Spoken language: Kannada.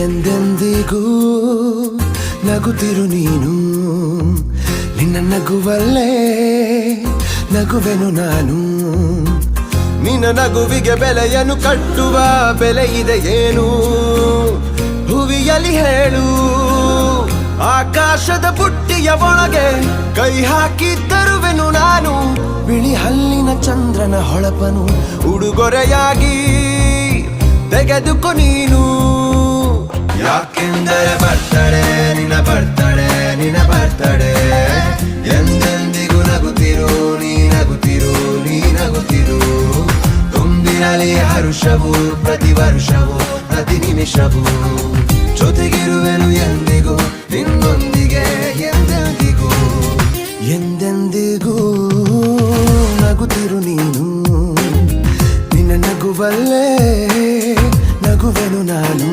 ಎಂದೆಂದಿಗೂ ನಗುತ್ತಿರು ನೀನು, ನಿನ್ನ ನಗುವಲ್ಲೇ ನಗುವೆನು ನಾನು. ನಿನ್ನ ನಗುವಿಗೆ ಬೆಲೆಯನ್ನು ಕಟ್ಟುವ ಬೆಲೆ ಇದೆ ಏನು, ಹುವಿಯಲ್ಲಿ ಹೇಳು. ಆಕಾಶದ ಬುಟ್ಟಿಯ ಒಳಗೆ ಕೈ ಹಾಕಿ ತರುವೆನು ನಾನು, ಬಿಳಿ ಹಲ್ಲಿನ ಚಂದ್ರನ ಹೊಳಪನು ಉಡುಗೊರೆಯಾಗಿ ತೆಗೆದುಕೊ ನೀನು. ಯಾಕೆಂದರೆ ಬರ್ತಡೆ ನಿನ್ನ ಬರ್ತಡೆ ನಿನ್ನ ಬರ್ತಡೆ, ಎಂದೆಂದಿಗೂ ನಗುತ್ತಿರು ನೀ ನಗುತ್ತಿರು ನೀ ನಗುತ್ತಿರು. ತುಂಬಿರಲಿ ಹರುಷವು ಪ್ರತಿ ವರ್ಷವೂ ಪ್ರತಿ ನಿಮಿಷವೂ, ಜೊತೆಗಿರುವೆನು ಎಂದಿಗೂ ನಿನ್ನೊಂದಿಗೆ ಎಂದೆಂದಿಗೂ. ಎಂದೆಂದಿಗೂ ನಗುತ್ತಿರು ನೀನು, ನಿನ್ನ ನಗುವಲ್ಲೇ ನಗುವೆನು ನಾನು.